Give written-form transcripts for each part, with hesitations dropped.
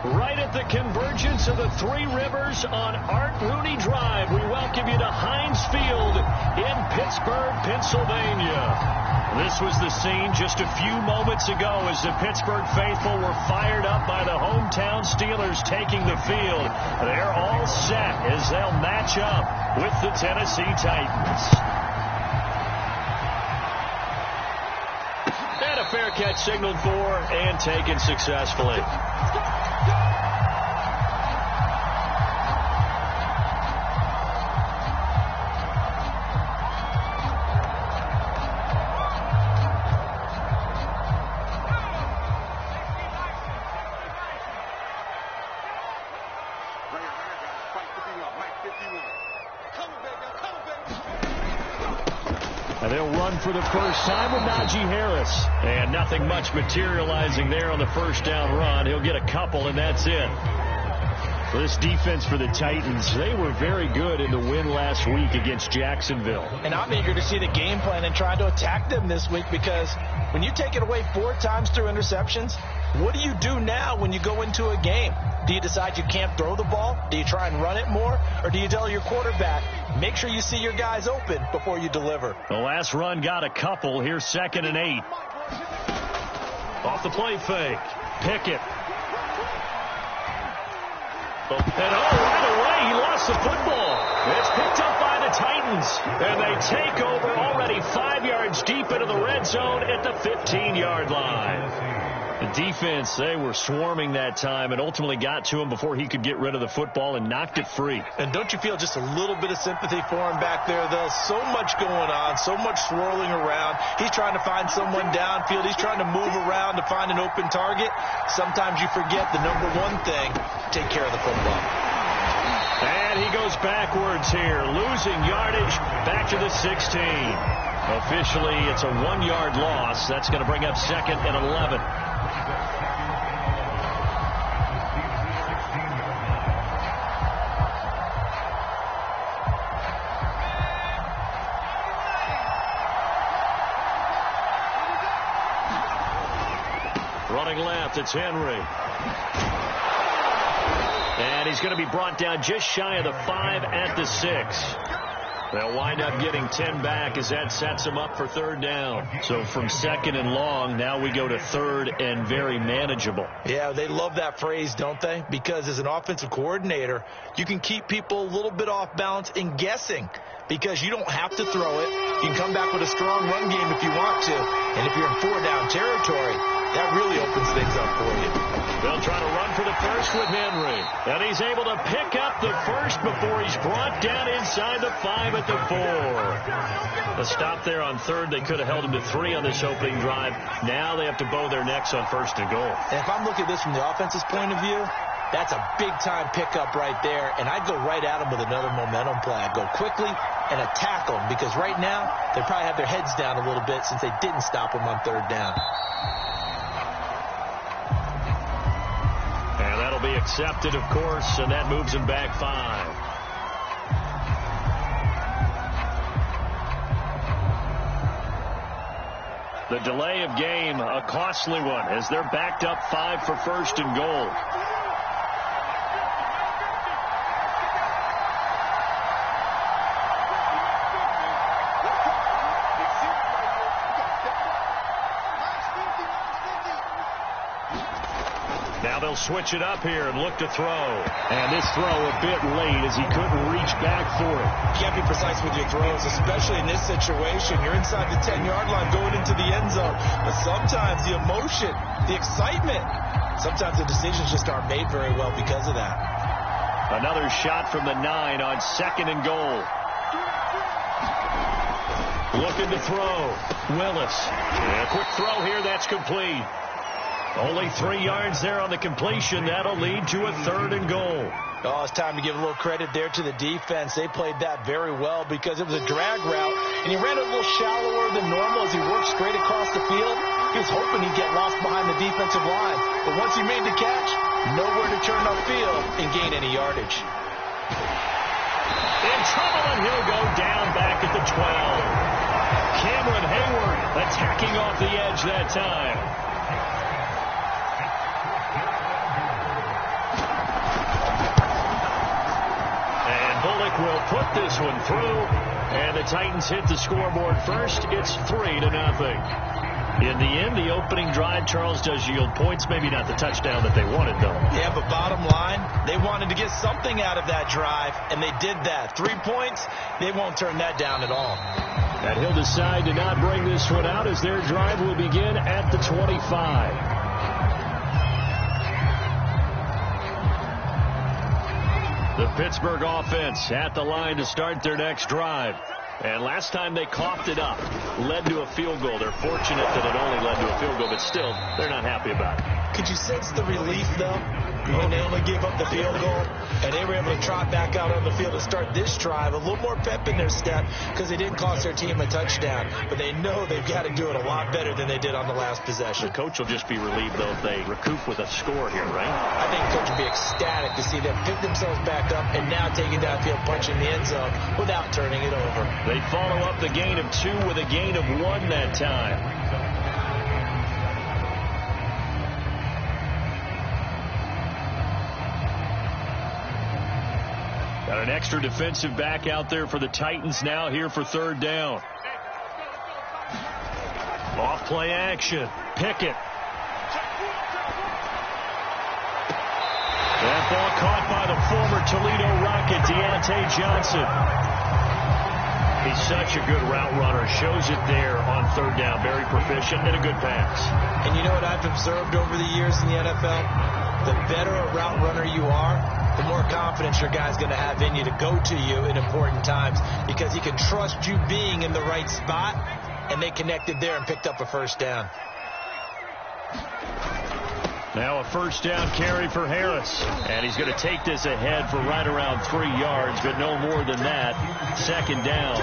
Right at the convergence of the Three Rivers on Art Rooney Drive, we welcome you to Heinz Field in Pittsburgh, Pennsylvania. This was the scene just a few moments ago as the Pittsburgh faithful were fired up by the hometown Steelers taking the field. They're all set as they'll match up with the Tennessee Titans. And a fair catch signaled for and taken successfully. And they'll run for the first time with Najee Harris. And nothing much materializing there on the first down run. He'll get a couple, and that's it. For this defense for the Titans, they were very good in the win last week against Jacksonville. And I'm eager to see the game plan and try to attack them this week, because when you take it away 4 times through interceptions, what do you do now when you go into a game? Do you decide you can't throw the ball? Do you try and run it more? Or do you tell your quarterback, make sure you see your guys open before you deliver? The last run got a couple. Here's 2nd and 8. Off the play fake. Pickett. And right away, he lost the football. It's picked up by the Titans. And they take over already 5 yards deep into the red zone at the 15-yard line. The defense, they were swarming that time and ultimately got to him before he could get rid of the football and knocked it free. And don't you feel just a little bit of sympathy for him back there, though? So much going on, so much swirling around. He's trying to find someone downfield. He's trying to move around to find an open target. Sometimes you forget the number one thing, take care of the football. And he goes backwards here, losing yardage back to the 16. Officially, it's a 1-yard loss. That's going to bring up 2nd and 11. Running left, it's Henry. And he's going to be brought down just shy of the 5 at the 6. They'll wind up getting 10 back as that sets them up for 3rd down. So from 2nd and long, now we go to 3rd and very manageable. Yeah, they love that phrase, don't they? Because as an offensive coordinator, you can keep people a little bit off balance and guessing, because you don't have to throw it. You can come back with a strong run game if you want to. And if you're in 4-down territory, that really opens things up for you. They'll try to run for the first with Henry. And he's able to pick up the first before he's brought down inside the 5 at the 4. A stop there on 3rd. They could have held him to 3 on this opening drive. Now they have to bow their necks on 1st and goal. And if I'm looking at this from the offense's point of view, that's a big-time pickup right there. And I'd go right at him with another momentum play. I'd go quickly and attack them, because right now they probably have their heads down a little bit since they didn't stop him on 3rd down. And that'll be accepted, of course, and that moves him back 5. The delay of game, a costly one, as they're backed up 5 for 1st and goal. Now they'll switch it up here and look to throw. And this throw a bit late as he couldn't reach back for it. You can't be precise with your throws, especially in this situation. You're inside the 10-yard line going into the end zone. But sometimes the emotion, the excitement, sometimes the decisions just aren't made very well because of that. Another shot from the 9 on 2nd and goal. Looking to throw. Willis. And a quick throw here. That's complete. Only 3 yards there on the completion. That'll lead to a 3rd and goal. Oh, it's time to give a little credit there to the defense. They played that very well because it was a drag route, and he ran it a little shallower than normal as he worked straight across the field. He was hoping he'd get lost behind the defensive line. But once he made the catch, nowhere to turn upfield and gain any yardage. In trouble, and he'll go down back at the 12. Cameron Hayward attacking off the edge that time. quarterback will put this one through, and the Titans hit the scoreboard first. It's 3-0. In the end, the opening drive, Charles, does yield points. Maybe not the touchdown that they wanted, though. Yeah, but bottom line, they wanted to get something out of that drive, and they did that. 3 points, they won't turn that down at all. And he'll decide to not bring this one out as their drive will begin at the 25. The Pittsburgh offense at the line to start their next drive. And last time they coughed it up, led to a field goal. They're fortunate that it only led to a field goal, but still, they're not happy about it. Could you sense the relief, though, when they only gave up the field goal, and they were able to trot back out on the field and start this drive? A little more pep in their step because they didn't cost their team a touchdown, but they know they've got to do it a lot better than they did on the last possession. The coach will just be relieved, though, if they recoup with a score here, right? I think the coach will be ecstatic to see them pick themselves back up and now take it downfield, punching the end zone without turning it over. They follow up the gain of 2 with a gain of 1 that time. Got an extra defensive back out there for the Titans now here for third down. Off play action. Pickett. That ball caught by the former Toledo Rocket, Deontay Johnson. He's such a good route runner. Shows it there on third down. Very proficient and a good pass. And you know what I've observed over the years in the NFL? The better a route runner you are, the more confidence your guy's going to have in you to go to you in important times because he can trust you being in the right spot, and they connected there and picked up a first down. Now a first down carry for Harris. And he's going to take this ahead for right around 3 yards, but no more than that. Second down.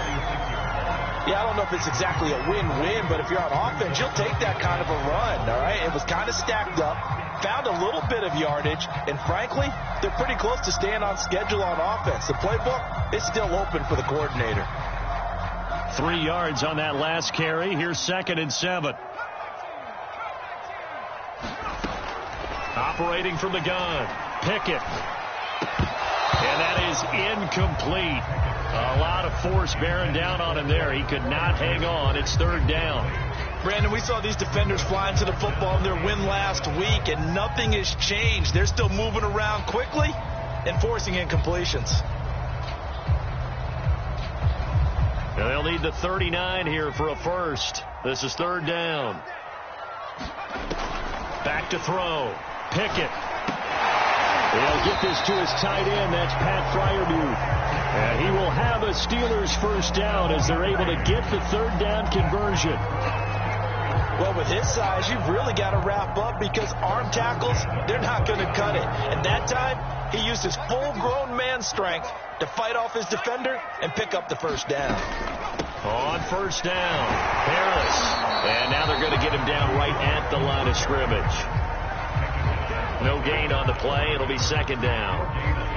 Yeah, I don't know if it's exactly a win-win, but if you're on offense, you'll take that kind of a run, all right? It was kind of stacked up, found a little bit of yardage, and frankly, they're pretty close to staying on schedule on offense. The playbook is still open for the coordinator. 3 yards on that last carry. Here's 2nd and 7. Operating from the gun, Pickett. And that is incomplete. A lot of force bearing down on him there. He could not hang on. It's third down. Brandon, we saw these defenders fly into the football in their win last week, and nothing has changed. They're still moving around quickly and forcing incompletions. Now they'll need the 39 here for a first. This is third down. Back to throw. Pickett. He'll get this to his tight end. That's Pat Freiermuth. And he will have a Steelers first down as they're able to get the third down conversion. Well, with his size, you've really got to wrap up because arm tackles, they're not going to cut it. And that time, he used his full-grown man strength to fight off his defender and pick up the first down. On first down, Harris. And now they're going to get him down right at the line of scrimmage. No gain on the play. It'll be second down.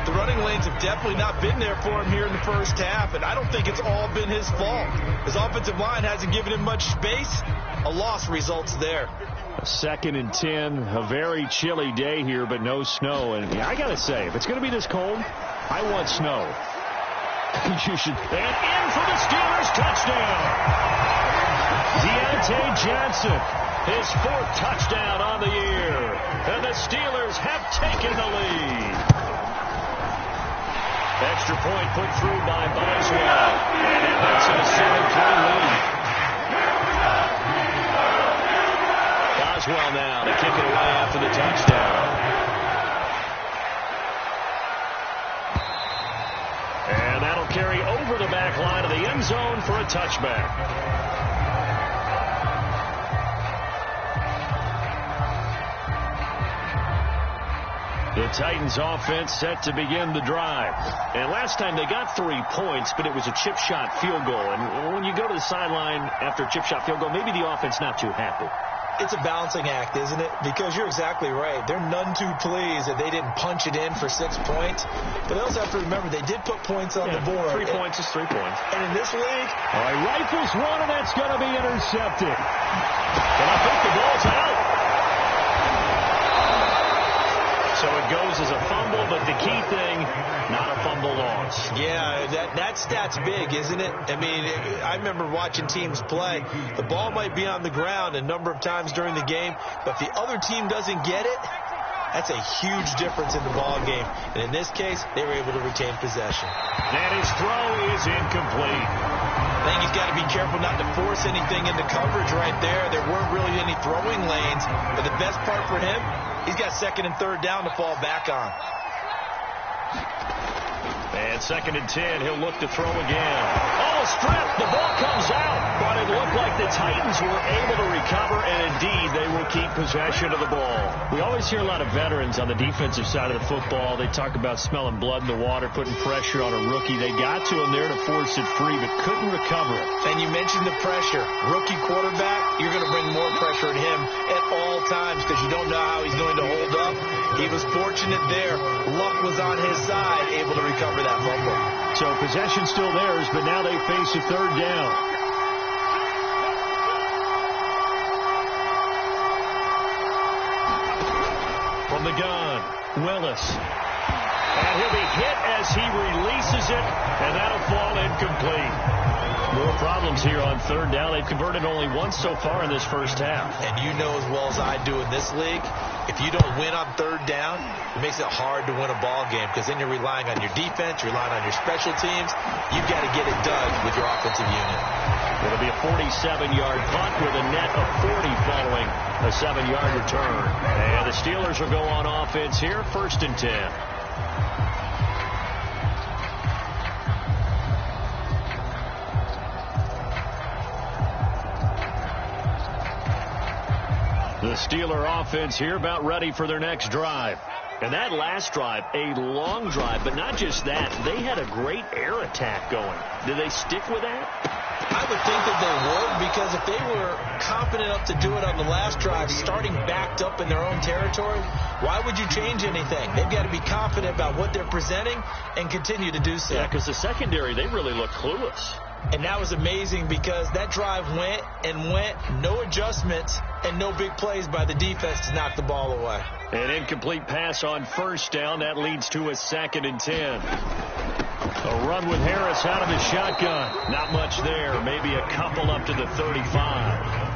The running lanes have definitely not been there for him here in the first half, and I don't think it's all been his fault. His offensive line hasn't given him much space. A loss results there. 2nd and 10. A very chilly day here, but no snow. And I got to say, if it's going to be this cold, I want snow. You should. And in for the Steelers touchdown. Deontay Johnson, his 4th touchdown on the year. And the Steelers have taken the lead. Extra point put through by Boswell. And it makes it a 7-3 lead. Boswell now to kick it away after the touchdown. And that'll carry over the back line of the end zone for a touchback. The Titans offense set to begin the drive. And last time they got 3 points, but it was a chip shot field goal. And when you go to the sideline after a chip shot field goal, maybe the offense not too happy. It's a balancing act, isn't it? Because you're exactly right. They're none too pleased that they didn't punch it in for 6 points. But they also have to remember they did put points on the board. 3 points is 3 points. And in this league... All right, rifles one, and that's going to be intercepted. And I think the ball's out. So it goes as a fumble, but the key thing, not a fumble loss. Yeah, that stat's big, isn't it? I mean, I remember watching teams play. The ball might be on the ground a number of times during the game, but if the other team doesn't get it, that's a huge difference in the ball game. And in this case, they were able to retain possession. And his throw is incomplete. I think he's got to be careful not to force anything into coverage right there. There weren't really any throwing lanes, but the best part for him, he's got second and third down to fall back on. And 2nd and 10, he'll look to throw again. Oh, stripped. The ball comes out. But it looked like the Titans were able to recover, and indeed, they will keep possession of the ball. We always hear a lot of veterans on the defensive side of the football. They talk about smelling blood in the water, putting pressure on a rookie. They got to him there to force it free, but couldn't recover it. And you mentioned the pressure. Rookie quarterback, you're going to bring more pressure at him at all times because you don't know how he's going to hold up. He was fortunate there. Luck was on his side, able to recover that fumble. So possession still theirs, but now they face a third down. From the gun, Willis. And he'll be hit as he releases it, and that'll fall incomplete. More problems here on third down. They've converted only once so far in this first half. And you know as well as I do in this league, if you don't win on third down, it makes it hard to win a ball game because then you're relying on your defense, you're relying on your special teams. You've got to get it done with your offensive unit. It'll be a 47-yard punt with a net of 40 following a 7-yard return. And the Steelers will go on offense here, 1st and 10. The Steeler offense here about ready for their next drive. And that last drive, a long drive, but not just that. They had a great air attack going. Did they stick with that? I would think that they would, because if they were confident enough to do it on the last drive, starting backed up in their own territory, why would you change anything? They've got to be confident about what they're presenting and continue to do so. Yeah, because the secondary, they really look clueless. And that was amazing because that drive went and went, no adjustments, and no big plays by the defense to knock the ball away. An incomplete pass on 1st down. That leads to a 2nd and 10. A run with Harris out of his shotgun. Not much there. Maybe a couple up to the 35.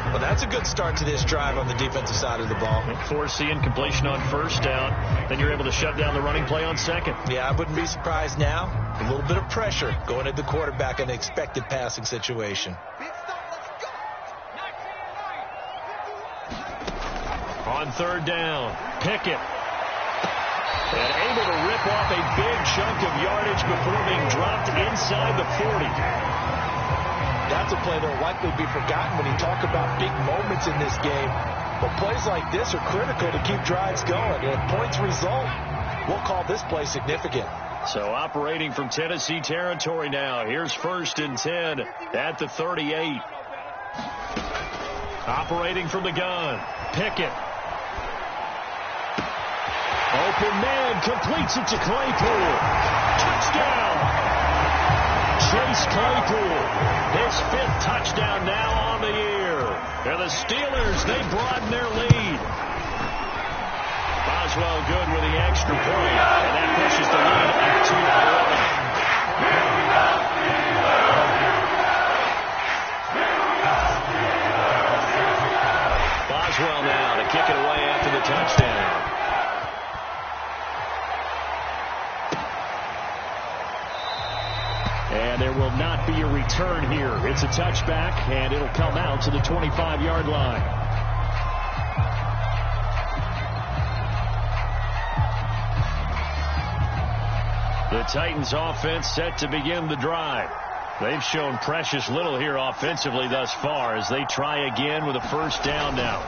Well, that's a good start to this drive on the defensive side of the ball. Force the incompletion on 1st down. Then you're able to shut down the running play on 2nd. Yeah, I wouldn't be surprised now. A little bit of pressure going at the quarterback in an expected passing situation. On 3rd down, Pickett. And able to rip off a big chunk of yardage before being dropped inside the 40. That's a play that will likely be forgotten when you talk about big moments in this game. But plays like this are critical to keep drives going. And if points result, we'll call this play significant. So operating from Tennessee territory now. Here's 1st and 10 at the 38. Operating from the gun, Pickett. Open man, completes it to Claypool. Touchdown! Chase Claypool, his 5th touchdown now on the year. And the Steelers, they broaden their lead. Boswell good with the extra point, and that pushes the lead up to 4. Boswell now to kick it away after the touchdown. And there will not be a return here. It's a touchback, and it'll come out to the 25-yard line. The Titans offense set to begin the drive. They've shown precious little here offensively thus far as they try again with a 1st down now.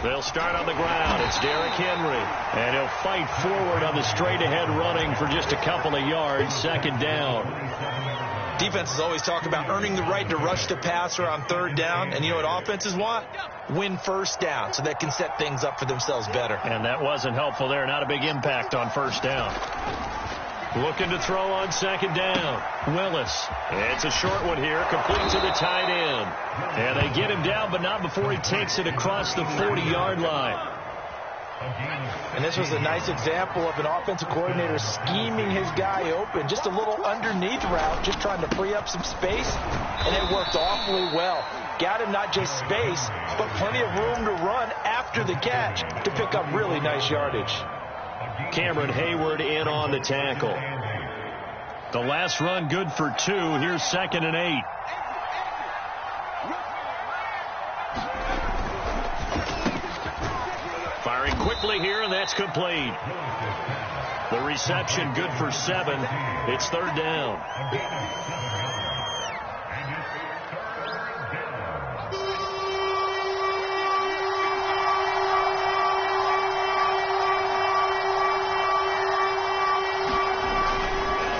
They'll start on the ground. It's Derrick Henry. And he'll fight forward on the straight-ahead running for just a couple of yards. 2nd down. Defenses always talk about earning the right to rush the passer on 3rd down. And you know what offenses want? Win 1st down so they can set things up for themselves better. And that wasn't helpful there. Not a big impact on 1st down. Looking to throw on 2nd down. Willis. It's a short one here. Complete to the tight end. And they get him down, but not before he takes it across the 40-yard line. And this was a nice example of an offensive coordinator scheming his guy open. Just a little underneath route, just trying to free up some space, and it worked awfully well. Got him not just space, but plenty of room to run after the catch to pick up really nice yardage. Cameron Hayward in on the tackle. The last run good for 2. Here's 2nd and 8. Firing quickly here, and that's complete. The reception good for 7. It's 3rd down.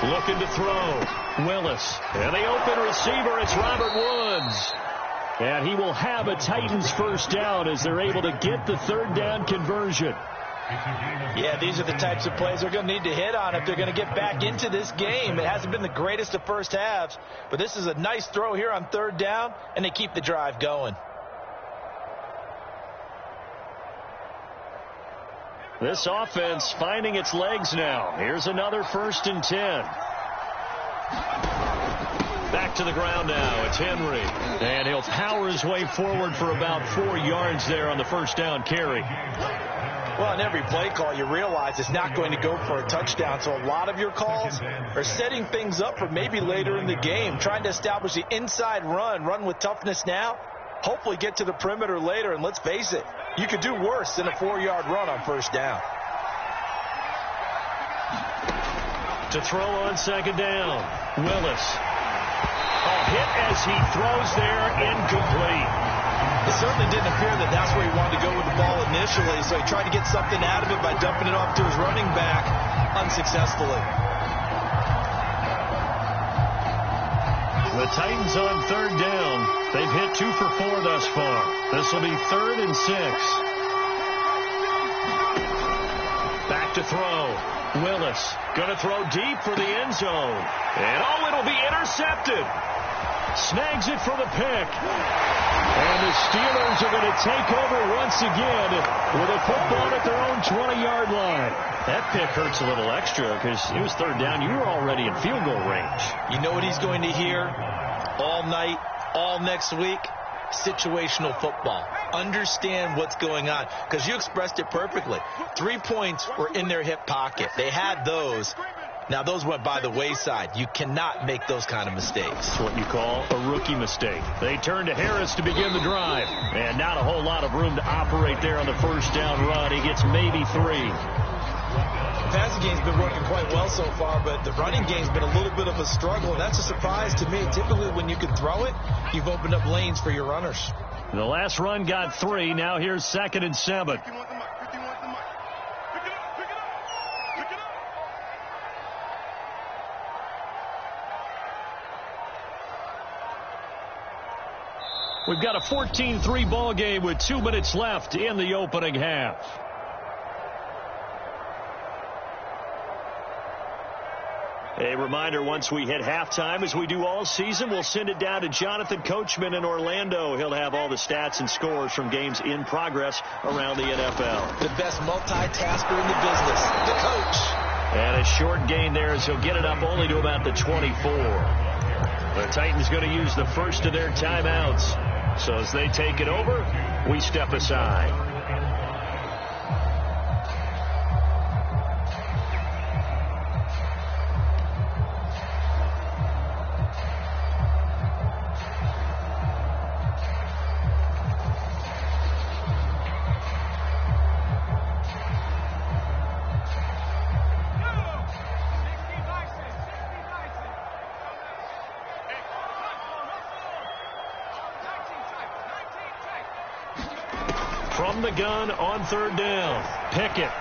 Looking to throw. Willis. And the open receiver, it's Robert Woods. And he will have a Titans first down as they're able to get the 3rd down conversion. Yeah, these are the types of plays they're going to need to hit on if they're going to get back into this game. It hasn't been the greatest of first halves, but this is a nice throw here on 3rd down, and they keep the drive going. This offense finding its legs now. Here's another 1st and 10. Back to the ground now. It's Henry. And he'll power his way forward for about 4 yards there on the 1st down carry. Well, in every play call, you realize it's not going to go for a touchdown. So a lot of your calls are setting things up for maybe later in the game, trying to establish the inside run with toughness now, hopefully get to the perimeter later. And let's face it, you could do worse than a 4-yard run on 1st down. To throw on 2nd down, Willis. A hit as he throws there, incomplete. It certainly didn't appear that that's where he wanted to go with the ball initially, so he tried to get something out of it by dumping it off to his running back unsuccessfully. The Titans on 3rd down. They've hit 2 for 4 thus far. This will be 3rd and 6. Back to throw. Willis going to throw deep for the end zone. And it'll be intercepted. Snags it for the pick. And the Steelers are going to take over once again with a football at their own 20-yard line. That pick hurts a little extra because it was 3rd down. You were already in field goal range. You know what he's going to hear all night, all next week? Situational football. Understand what's going on, because you expressed it perfectly. 3 points were in their hip pocket. They had those. Now, those went by the wayside. You cannot make those kind of mistakes. It's what you call a rookie mistake. They turn to Harris to begin the drive. And not a whole lot of room to operate there on the 1st down run. He gets maybe 3. The passing game's been working quite well so far, but the running game's been a little bit of a struggle, and that's a surprise to me. Typically, when you can throw it, you've opened up lanes for your runners. The last run got 3. Now here's 2nd and 7. We've got a 14-3 ball game with 2 minutes left in the opening half. A reminder, once we hit halftime, as we do all season, we'll send it down to Jonathan Coachman in Orlando. He'll have all the stats and scores from games in progress around the NFL. The best multitasker in the business, the coach. And a short gain there as he'll get it up only to about the 24. The Titans going to use the first of their timeouts. So as they take it over, we step aside. From the gun on 3rd down. Pickett.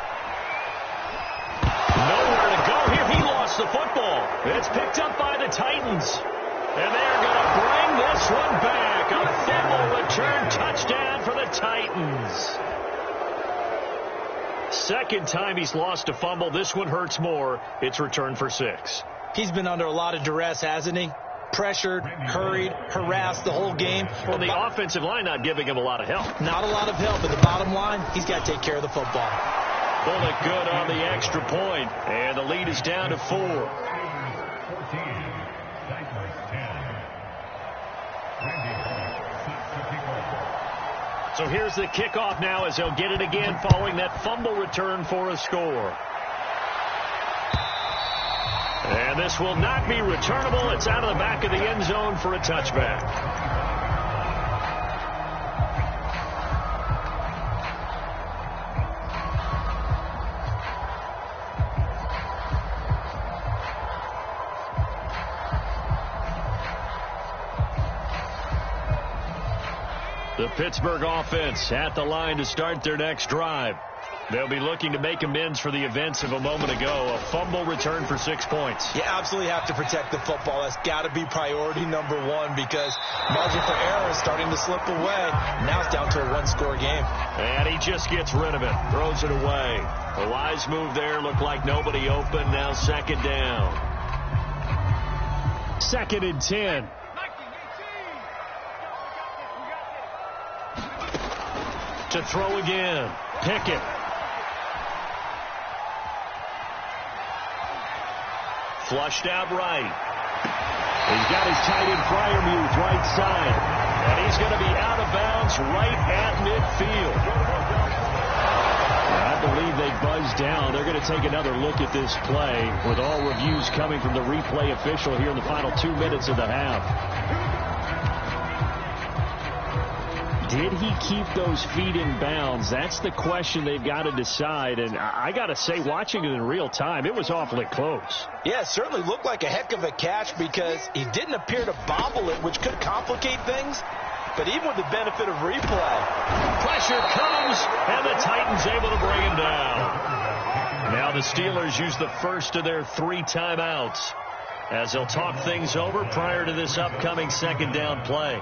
Nowhere to go here. He lost the football. It's picked up by the Titans. And they're going to bring this one back. A fumble return touchdown for the Titans. Second time he's lost a fumble. This one hurts more. It's returned for 6. He's been under a lot of duress, hasn't he? pressured, hurried, harassed the whole game. Well, the offensive line not giving him a lot of help. Not a lot of help, but the bottom line, he's got to take care of the football. Bullock good on the extra point, and the lead is down to 4. So here's the kickoff now as they'll get it again following that fumble return for a score. And this will not be returnable. It's out of the back of the end zone for a touchback. The Pittsburgh offense at the line to start their next drive. They'll be looking to make amends for the events of a moment ago. A fumble return for 6 points. You absolutely have to protect the football. That's got to be priority number one because margin for error is starting to slip away. Now it's down to a one-score game. And he just gets rid of it. Throws it away. A wise move there. Looked like nobody open. Now second down. 2nd and 10. To throw again. Pickett. Flushed out right. He's got his tight end Freiermuth right side. And he's going to be out of bounds right at midfield. I believe they buzzed down. They're going to take another look at this play with all reviews coming from the replay official here in the final 2 minutes of the half. Did he keep those feet in bounds? That's the question they've got to decide. And I got to say, watching it in real time, it was awfully close. Yeah, it certainly looked like a heck of a catch because he didn't appear to bobble it, which could complicate things. But even with the benefit of replay, pressure comes, and the Titans able to bring him down. Now the Steelers use the first of their 3 timeouts as they'll talk things over prior to this upcoming second down play.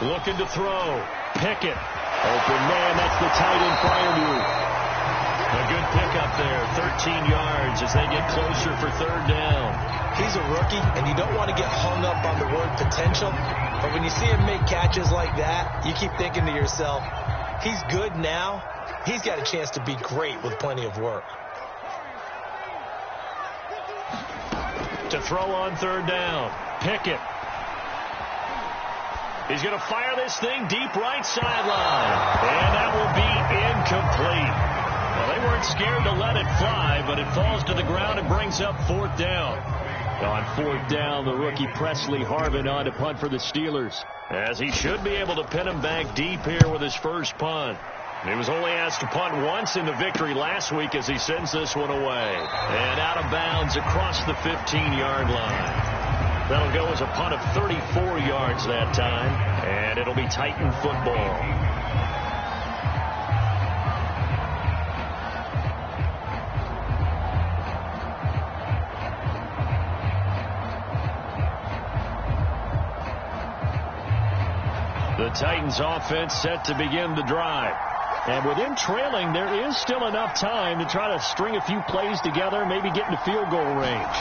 Looking to throw. Pickett. Open man. That's the tight end Freiermuth. A good pickup there. 13 yards as they get closer for third down. He's a rookie, and you don't want to get hung up on the word potential. But when you see him make catches like that, you keep thinking to yourself, he's good now. He's got a chance to be great with plenty of work. To throw on third down. Pickett. He's going to fire this thing deep right sideline. And that will be incomplete. Well, they weren't scared to let it fly, but it falls to the ground and brings up 4th down. On 4th down, the rookie Presley Harvin on to punt for the Steelers, as he should be able to pin him back deep here with his first punt. He was only asked to punt once in the victory last week as he sends this one away. And out of bounds across the 15-yard line. That'll go as a punt of 34 yards that time, and it'll be Titan football. The Titans offense set to begin the drive. And with him trailing, there is still enough time to try to string a few plays together, maybe get into field goal range.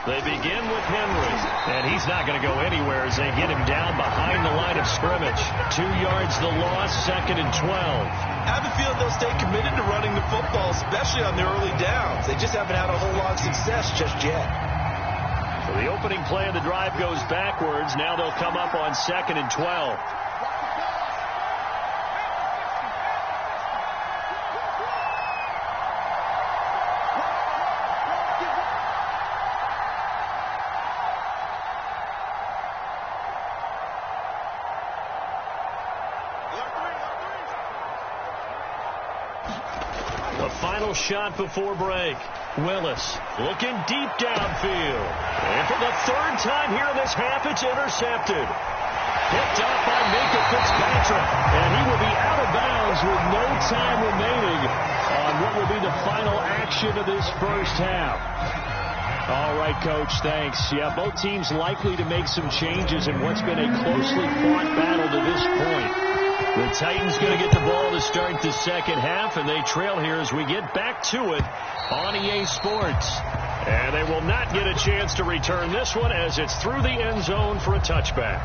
They begin with Henry, and he's not going to go anywhere as they get him down behind the line of scrimmage. 2 yards the loss, 2nd and 12. I have a feeling they'll stay committed to running the football, especially on the early downs. They just haven't had a whole lot of success just yet. So the opening play of the drive goes backwards. Now they'll come up on 2nd and 12. Final shot before break. Willis looking deep downfield. And for the 3rd time here in this half, it's intercepted. Picked up by Minkah Fitzpatrick. And he will be out of bounds with no time remaining on what will be the final action of this first half. All right, Coach, thanks. Yeah, both teams likely to make some changes in what's been a closely fought battle to this point. The Titans going to get the ball to start the second half, and they trail here as we get back to it on EA Sports. And they will not get a chance to return this one as it's through the end zone for a touchback.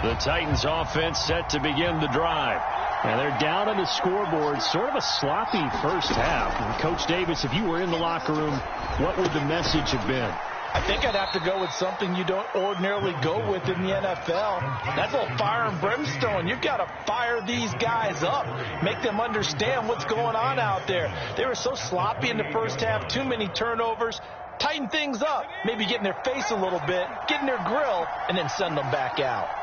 The Titans offense set to begin the drive. And they're down on the scoreboard. Sort of a sloppy first half. And Coach Davis, if you were in the locker room, what would the message have been? I think I'd have to go with something you don't ordinarily go with in the NFL. That's a little fire and brimstone. You've got to fire these guys up. Make them understand what's going on out there. They were so sloppy in the first half. Too many turnovers. Tighten things up. Maybe get in their face a little bit. Get in their grill. And then send them back out.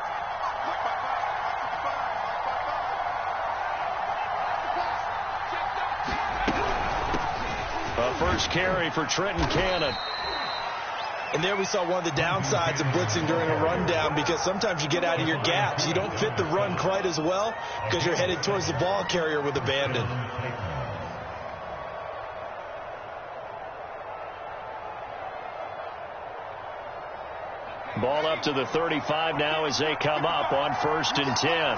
First carry for Trenton Cannon. And there we saw one of the downsides of blitzing during a rundown, because sometimes you get out of your gaps. You don't fit the run quite as well because you're headed towards the ball carrier with abandon. Ball up to the 35 now as they come up on 1st and 10.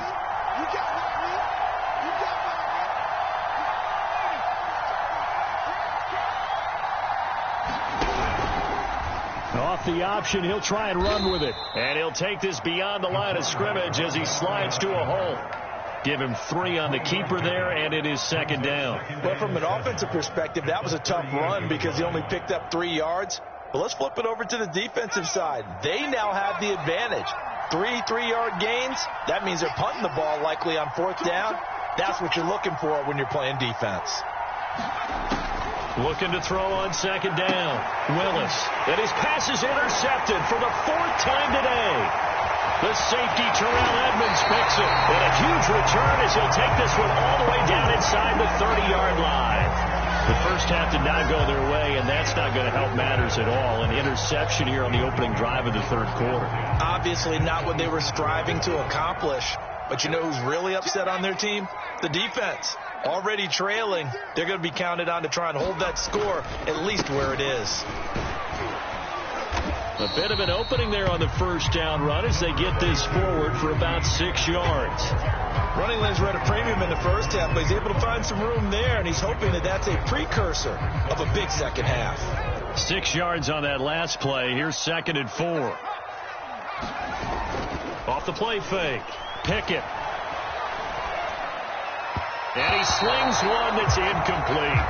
Off the option, he'll try and run with it. And he'll take this beyond the line of scrimmage as he slides to a hole. Give him 3 on the keeper there, and it is second down. But from an offensive perspective, that was a tough run because he only picked up 3 yards. But let's flip it over to the defensive side. They now have the advantage. 3 3-yard gains. That means they're punting the ball likely on 4th down. That's what you're looking for when you're playing defense. Looking to throw on second down. Willis. And his pass is intercepted for the 4th time today. The safety, Terrell Edmonds, picks it. And a huge return as he'll take this one all the way down inside the 30-yard line. The first half did not go their way, and that's not going to help matters at all. An interception here on the opening drive of the third quarter. Obviously not what they were striving to accomplish. But you know who's really upset on their team? The defense. Already trailing, they're going to be counted on to try and hold that score at least where it is. A bit of an opening there on the first down run as they get this forward for about 6 yards. Running lanes were at a premium in the first half, but he's able to find some room there, and he's hoping that that's a precursor of a big second half. 6 yards on that last play. Here's 2nd and 4. Off the play fake. Pickett. And he slings one that's incomplete.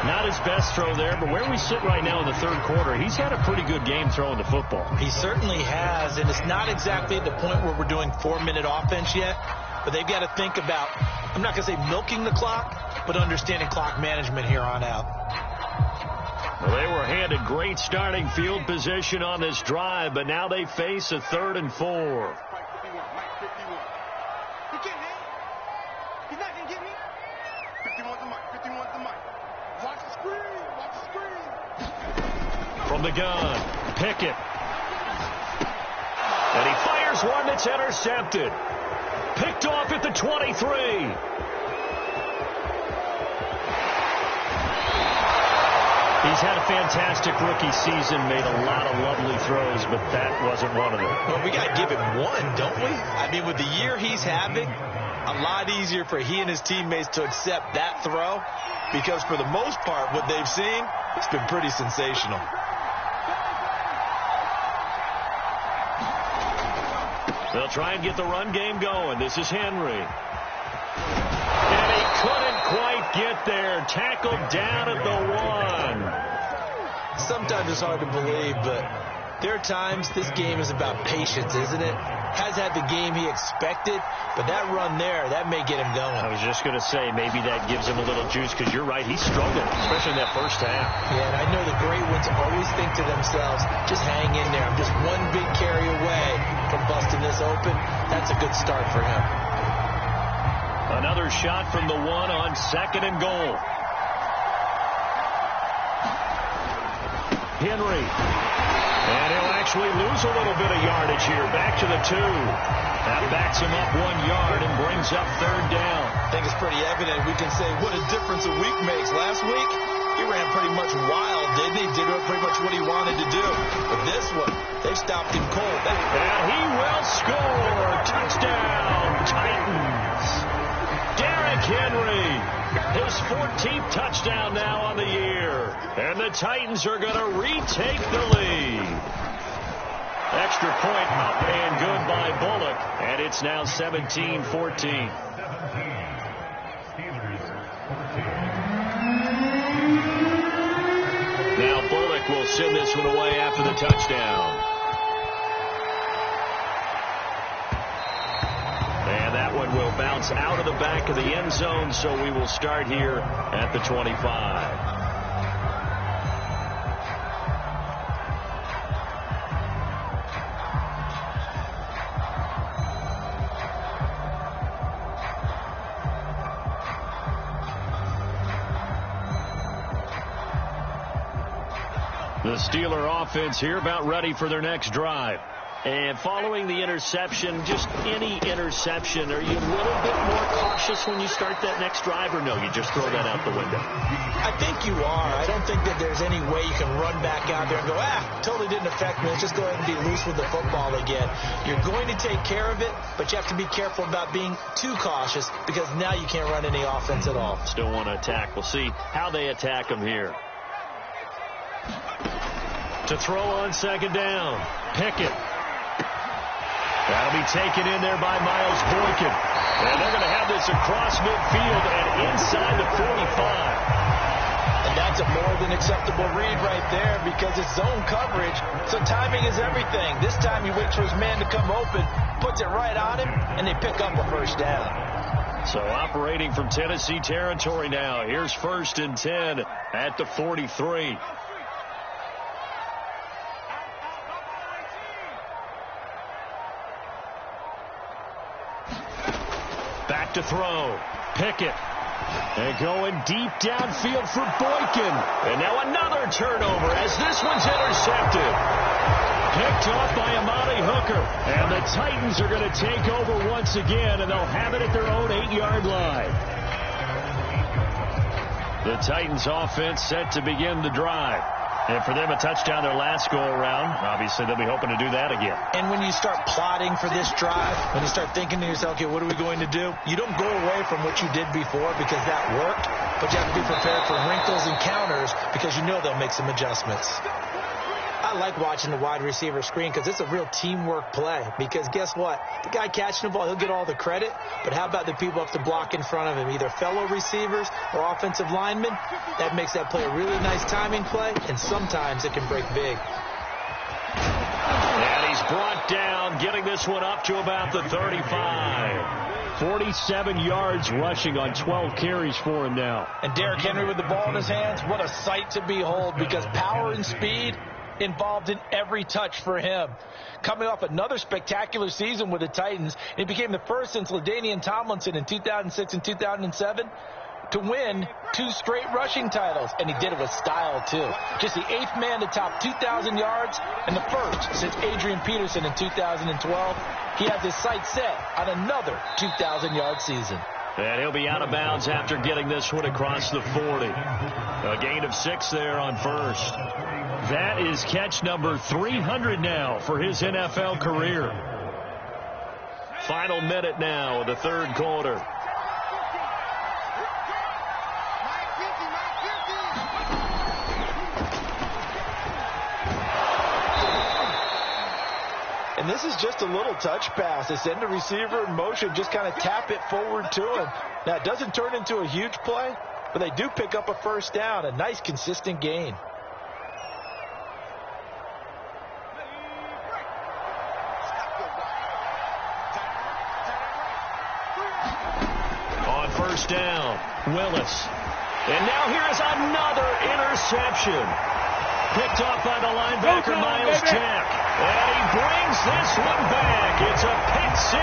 Not his best throw there, but where we sit right now in the third quarter, he's had a pretty good game throwing the football. He certainly has, and it's not exactly at the point where we're doing 4-minute offense yet, but they've got to think about, I'm not going to say milking the clock, but understanding clock management here on out. Well, they were handed great starting field position on this drive, but now they face a 3rd and 4. From the gun, Pickett. And he fires one that's intercepted. Picked off at the 23. He's had a fantastic rookie season, made a lot of lovely throws, but that wasn't one of them. Well, we got to give him one, don't we? I mean, with the year he's having, a lot easier for he and his teammates to accept that throw, because for the most part, what they've seen, it's been pretty sensational. They'll try and get the run game going. This is Henry. And he couldn't quite get there. Tackled down at the 1. Sometimes it's hard to believe, but there are times this game is about patience, isn't it? Has had the game he expected, but that run there, that may get him going. I was just going to say, maybe that gives him a little juice, because you're right, he struggled, especially in that first half. Yeah, and I know the great ones always think to themselves, just hang in there. I'm just one big carry away from busting this open. That's a good start for him. Another shot from the 1 on 2nd and goal. Henry. And he'll actually lose a little bit of yardage here. Back to the 2. That backs him up 1 yard and brings up 3rd down. I think it's pretty evident. We can say what a difference a week makes. Last week, he ran pretty much wild, didn't he? Did pretty much what he wanted to do. But this one, they stopped him cold. And he will score. Touchdown, Titans. Derrick Henry, his 14th touchdown now on the year. And the Titans are going to retake the lead. Extra point up and good by Bullock. And it's now 17-14. Now Bullock will send this one away after the touchdown. And that one will bounce out of the back of the end zone, so we will start here at the 25. The Steeler offense here about ready for their next drive. And following the interception, just any interception, are you a little bit more cautious when you start that next drive, or no, you just throw that out the window? I think you are. I don't think that there's any way you can run back out there and go, totally didn't affect me. Let's just go ahead and be loose with the football again. You're going to take care of it, but you have to be careful about being too cautious because now you can't run any offense at all. Still want to attack. We'll see how they attack them here. To throw on 2nd down, Pickett. That'll be taken in there by Miles Boykin. And they're going to have this across midfield and inside the 45. And that's a more than acceptable read right there because it's zone coverage, so timing is everything. This time he waits for his man to come open, puts it right on him, and they pick up a 1st down. So operating from Tennessee territory now. Here's 1st and 10 at the 43. Back to throw. Pickett. And going deep downfield for Boykin. And now another turnover as this one's intercepted. Picked off by Amani Hooker. And the Titans are going to take over once again, and they'll have it at their own 8-yard line. The Titans offense set to begin the drive. And for them, a touchdown their last go-around. Obviously, they'll be hoping to do that again. And when you start plotting for this drive, when you start thinking to yourself, okay, what are we going to do? You don't go away from what you did before because that worked, but you have to be prepared for wrinkles and counters because you know they'll make some adjustments. I like watching the wide receiver screen because it's a real teamwork play. Because guess what? The guy catching the ball, he'll get all the credit. But how about the people up to block in front of him, either fellow receivers or offensive linemen? That makes that play a really nice timing play, and sometimes it can break big. And he's brought down, getting this one up to about the 35. 47 yards rushing on 12 carries for him now. And Derrick Henry with the ball in his hands, what a sight to behold because power and speed involved in every touch for him. Coming off another spectacular season with the Titans, he became the first since LaDainian Tomlinson in 2006 and 2007 to win 2 straight rushing titles, and he did it with style too. Just the 8th man to top 2,000 yards and the first since Adrian Peterson in 2012. He has his sights set on another 2,000-yard season. And he'll be out of bounds after getting this one across the 40. A gain of 6 there on first. That is catch number 300 now for his NFL career. Final minute now of the 3rd quarter. And this is just a little touch pass. They send the receiver in motion, just kind of tap it forward to him. Now, it doesn't turn into a huge play, but they do pick up a 1st down, a nice, consistent gain. On 1st down, Willis. And now here is another interception. Picked off by the linebacker, Miles Jack. And he brings this one back. It's a pick 6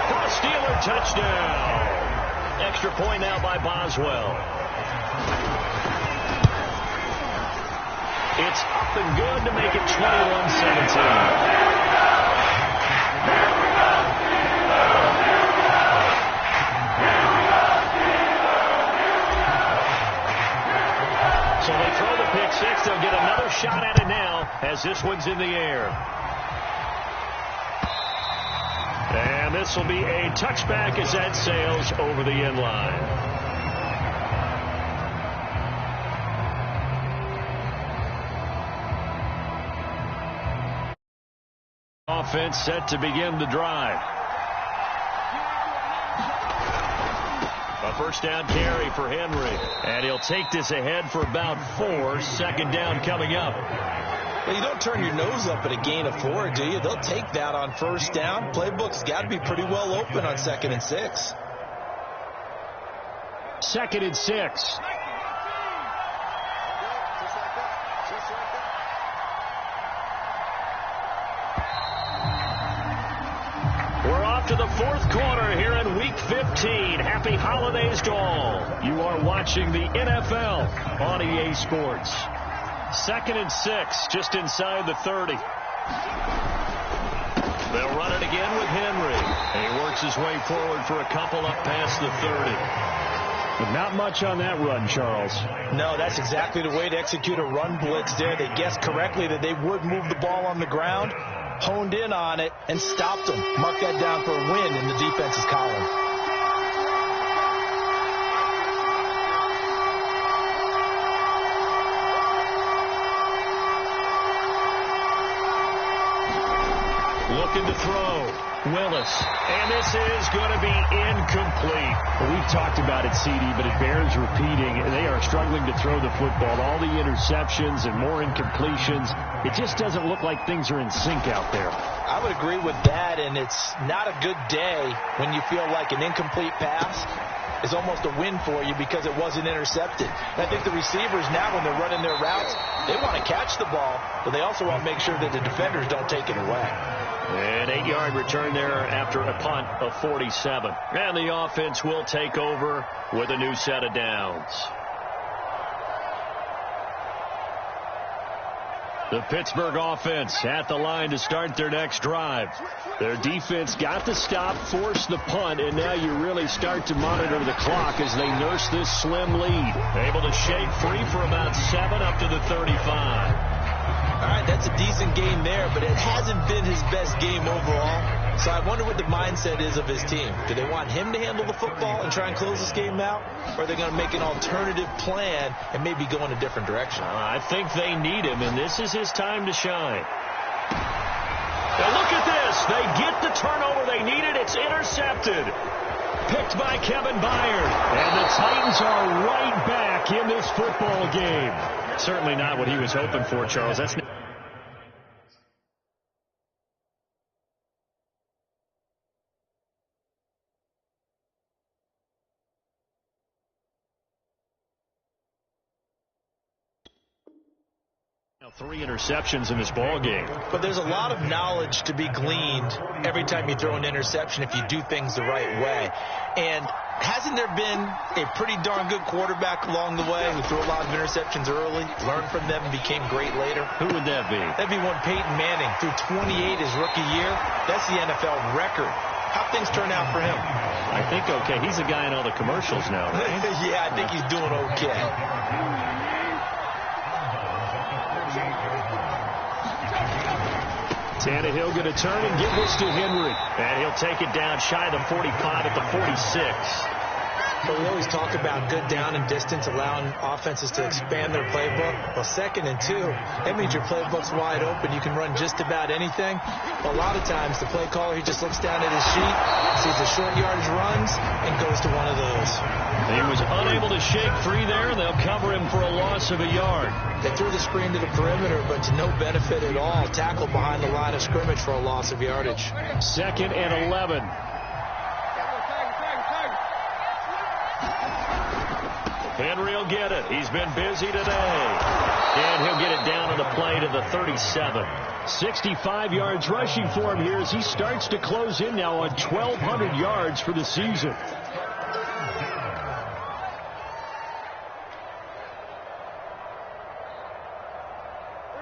for a Steeler touchdown. Extra point now by Boswell. It's up and good to make it 21-17. they'll get another shot at it now as this one's in the air. And this will be a touchback as that sails over the end line. Offense set to begin the drive. A first down carry for Henry. And he'll take this ahead for about 4. Second down coming up. Well, you don't turn your nose up at a gain of 4, do you? They'll take that on first down. Playbook's got to be pretty well open on 2nd and 6. 2nd and 6. We're off to the 4th quarter here in Week 15. Happy holidays to all. You are watching the NFL on EA Sports. 2nd and 6, just inside the 30. They'll run it again with Henry. And he works his way forward for a couple up past the 30. But not much on that run, Charles. No, that's exactly the way to execute a run blitz there. They guessed correctly that they would move the ball on the ground, honed in on it, and stopped them. Mark that down for a win in the defense's column. Looking to throw. Willis. And this is going to be incomplete. Well, we've talked about it, CD, but it bears repeating. They are struggling to throw the football. All the interceptions and more incompletions. It just doesn't look like things are in sync out there. I would agree with that, and it's not a good day when you feel like an incomplete pass is almost a win for you because it wasn't intercepted. And I think the receivers now, when they're running their routes, they want to catch the ball, but they also want to make sure that the defenders don't take it away. An 8-yard return there after a punt of 47. And the offense will take over with a new set of downs. The Pittsburgh offense at the line to start their next drive. Their defense got the stop, forced the punt, and now you really start to monitor the clock as they nurse this slim lead. Able to shake free for about 7 up to the 35. All right, that's a decent game there, but it hasn't been his best game overall. So I wonder what the mindset is of his team. Do they want him to handle the football and try and close this game out? Or are they going to make an alternative plan and maybe go in a different direction? I think they need him, and this is his time to shine. Now look at this. They get the turnover they needed. It's intercepted. Picked by Kevin Byard. And the Titans are right back in this football game. Certainly not what he was hoping for, Charles. That's now 3 interceptions in this ball game. But there's a lot of knowledge to be gleaned every time you throw an interception if you do things the right way. And hasn't there been a pretty darn good quarterback along the way who threw a lot of interceptions early, learned from them, and became great later? Who would that be? That'd be one Peyton Manning. Threw 28 his rookie year. That's the NFL record. How'd things turn out for him? I think okay. He's a guy in all the commercials now, right? Yeah, I think he's doing okay. Tannehill going to turn and give this to Henry. And he'll take it down shy of the 45 at the 46. But we always talk about good down and distance, allowing offenses to expand their playbook. Well, 2nd and 2, that means your playbook's wide open. You can run just about anything. But a lot of times, the play caller, he just looks down at his sheet, sees the short yardage runs, and goes to one of those. He was unable to shake free there, and they'll cover him for a loss of a yard. They threw the screen to the perimeter, but to no benefit at all. Tackled behind the line of scrimmage for a loss of yardage. 2nd and 11. Henry will get it. He's been busy today. And he'll get it down on the play to the 37. 65 yards rushing for him here as he starts to close in now on 1,200 yards for the season.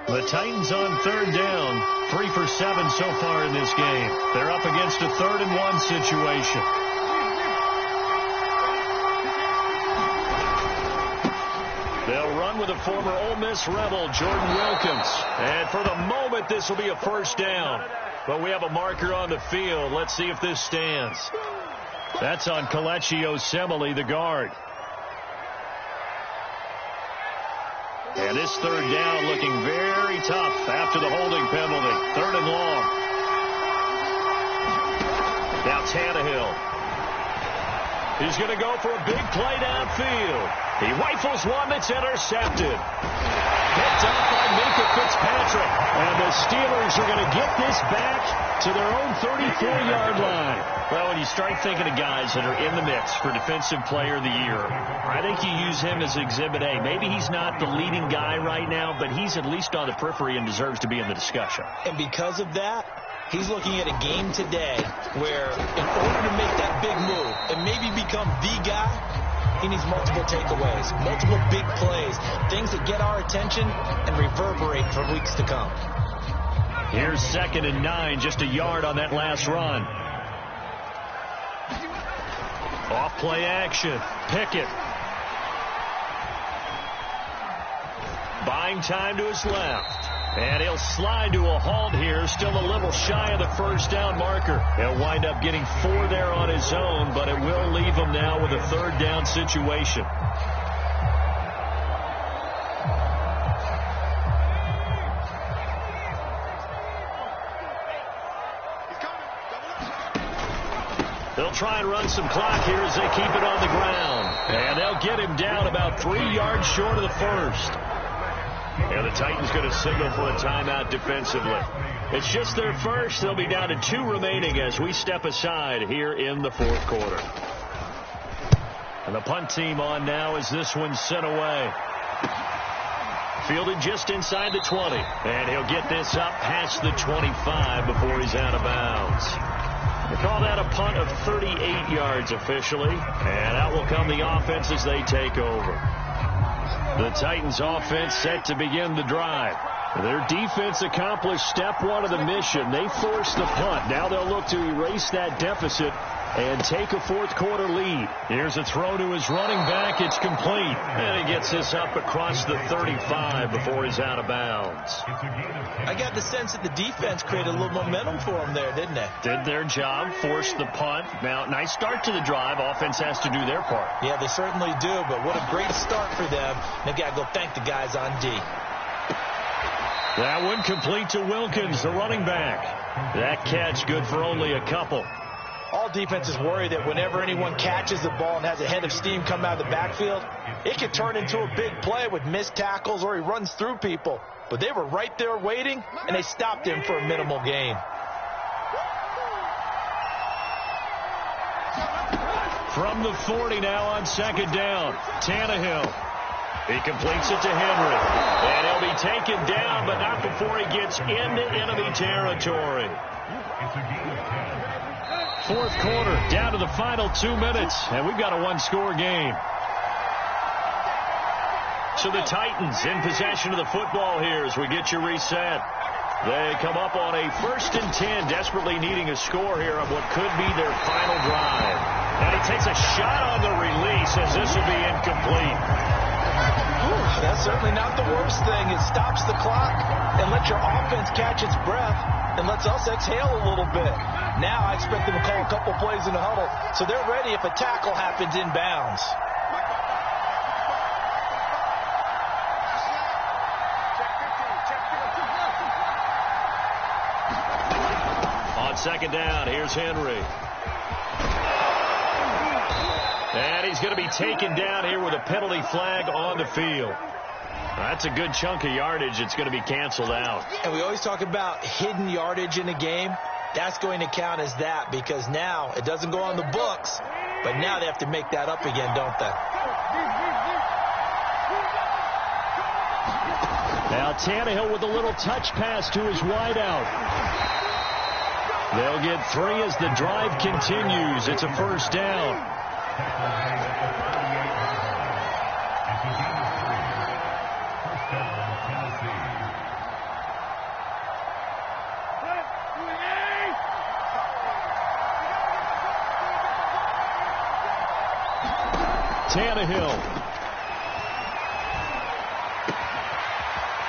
The Titans on 3rd down. 3 for 7 so far in this game. They're up against a 3rd and 1 situation. They'll run with a former Ole Miss Rebel, Jordan Wilkins. And for the moment, this will be a first down. But we have a marker on the field. Let's see if this stands. That's on Kelechi Osemele, the guard. And this third down looking very tough after the holding penalty. 3rd and long. Now Tannehill. He's going to go for a big play downfield. He rifles one that's intercepted. Picked up by Minkah Fitzpatrick. And the Steelers are going to get this back to their own 34-yard line. Well, when you start thinking of guys that are in the mix for Defensive Player of the Year, I think you use him as Exhibit A. Maybe he's not the leading guy right now, but he's at least on the periphery and deserves to be in the discussion. And because of that, he's looking at a game today where in order to make that big move and maybe become the guy, he needs multiple takeaways, multiple big plays, things that get our attention and reverberate for weeks to come. Here's 2nd and 9, just a yard on that last run. Off play action. Pickett. Buying time to his left. And he'll slide to a halt here. Still a little shy of the first down marker. He'll wind up getting 4 there on his own, but it will leave him now with a 3rd down situation. They'll try and run some clock here as they keep it on the ground. And they'll get him down about 3 yards short of the first. And the Titans going to signal for a timeout defensively. It's just their first. They'll be down to 2 remaining as we step aside here in the 4th quarter. And the punt team on now as this one's sent away. Fielded just inside the 20. And he'll get this up past the 25 before he's out of bounds. They call that a punt of 38 yards officially. And out will come the offense as they take over. The Titans offense set to begin the drive. Their defense accomplished step 1 of the mission. They forced the punt. Now they'll look to erase that deficit and take a 4th quarter lead. Here's a throw to his running back. It's complete. And he gets this up across the 35 before he's out of bounds. I got the sense that the defense created a little momentum for him there, didn't they? Did their job, forced the punt. Now, nice start to the drive. Offense has to do their part. Yeah, they certainly do, but what a great start for them. They've got to go thank the guys on D. That one complete to Wilkins, the running back. That catch good for only a couple. All defenses worry that whenever anyone catches the ball and has a head of steam come out of the backfield, it could turn into a big play with missed tackles or he runs through people. But they were right there waiting, and they stopped him for a minimal gain. From the 40 now on 2nd down, Tannehill. He completes it to Henry. And he'll be taken down, but not before he gets into enemy territory. 4th quarter, down to the final 2 minutes, and we've got a 1-score game. So the Titans in possession of the football here as we get you reset. They come up on a 1st and 10, desperately needing a score here on what could be their final drive. And he takes a shot on the release as this will be incomplete. That's certainly not the worst thing. It stops the clock and lets your offense catch its breath and lets us exhale a little bit. Now I expect them to call a couple plays in the huddle, so they're ready if a tackle happens inbounds. On 2nd down, here's Henry. And he's going to be taken down here with a penalty flag on the field. That's a good chunk of yardage. It's going to be canceled out. And we always talk about hidden yardage in a game. That's going to count as that because now it doesn't go on the books, but now they have to make that up again, don't they? Now Tannehill with a little touch pass to his wideout. They'll get 3 as the drive continues. It's a 1st down. Tannehill.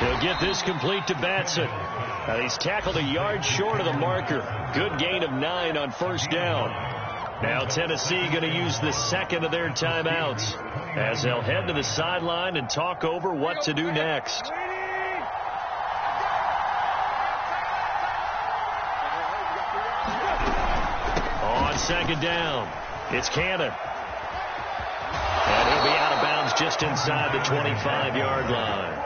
He'll get this complete to Batson. Now he's tackled a yard short of the marker. Good gain of 9 on first down. Now Tennessee going to use the second of their timeouts as they'll head to the sideline and talk over what to do next. On second down, it's Cannon. And he'll be out of bounds just inside the 25-yard line.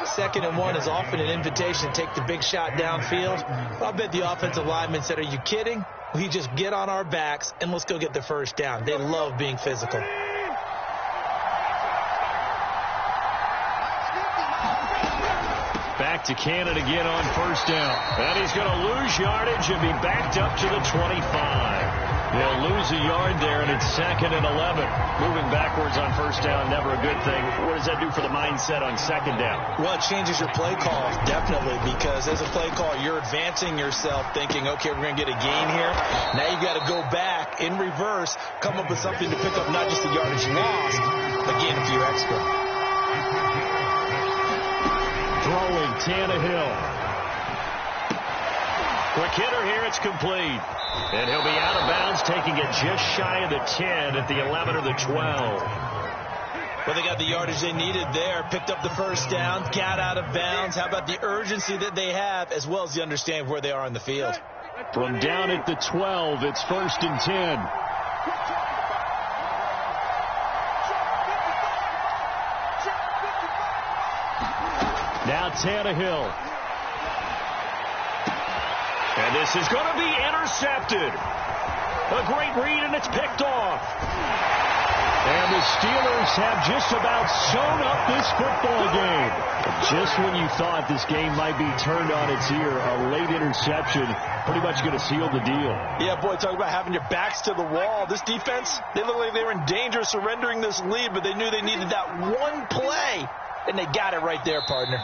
2nd and 1 is often an invitation to take the big shot downfield. I bet the offensive lineman said, are you kidding? We just get on our backs and let's go get the first down. They love being physical. Back to Cannon again on first down. And he's going to lose yardage and be backed up to the 25. They'll lose a yard there, and it's 2nd and 11. Moving backwards on first down, never a good thing. What does that do for the mindset on second down? Well, it changes your play calls, definitely, because as a play call, you're advancing yourself thinking, okay, we're going to get a gain here. Now you got to go back in reverse, come up with something to pick up not just the yardage lost, but gain a few extra. Throwing Tannehill. Quick hitter here, it's complete. And he'll be out of bounds, taking it just shy of the 10 at the 11 or the 12. Well, they got the yardage they needed there, picked up the first down, got out of bounds. How about the urgency that they have, as well as the understanding of where they are on the field? From down at the 12, it's 1st and 10. Now Tannehill. And this is going to be intercepted. A great read, and it's picked off. And the Steelers have just about sewn up this football game. Just when you thought this game might be turned on its ear, a late interception pretty much going to seal the deal. Yeah, boy, talk about having your backs to the wall. This defense, they look like they were in danger of surrendering this lead, but they knew they needed that one play, and they got it right there, partner.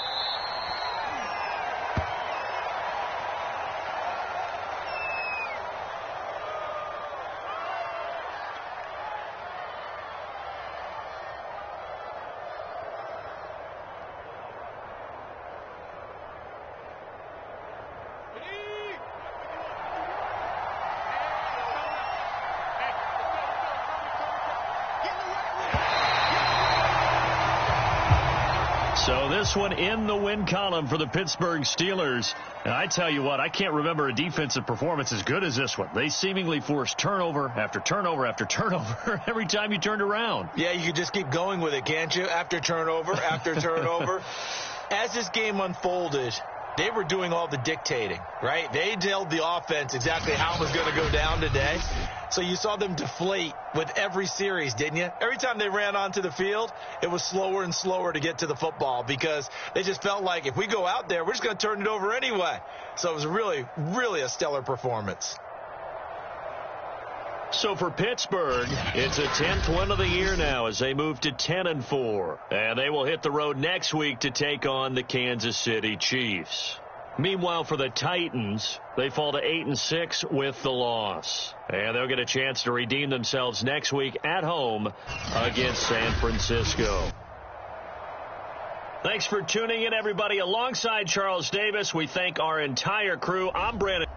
So this one in the win column for the Pittsburgh Steelers. And I tell you what, I can't remember a defensive performance as good as this one. They seemingly forced turnover after turnover after turnover every time you turned around. Yeah, you could just keep going with it, can't you? After turnover, after turnover. As this game unfolded, they were doing all the dictating, right? They told the offense exactly how it was going to go down today. So you saw them deflate with every series, didn't you? Every time they ran onto the field, it was slower and slower to get to the football because they just felt like if we go out there, we're just going to turn it over anyway. So it was really, really a stellar performance. So for Pittsburgh, it's a 10th win of the year now as they move to 10-4. And they will hit the road next week to take on the Kansas City Chiefs. Meanwhile, for the Titans, they fall to 8-6 with the loss. And they'll get a chance to redeem themselves next week at home against San Francisco. Thanks for tuning in, everybody. Alongside Charles Davis, we thank our entire crew. I'm Brandon.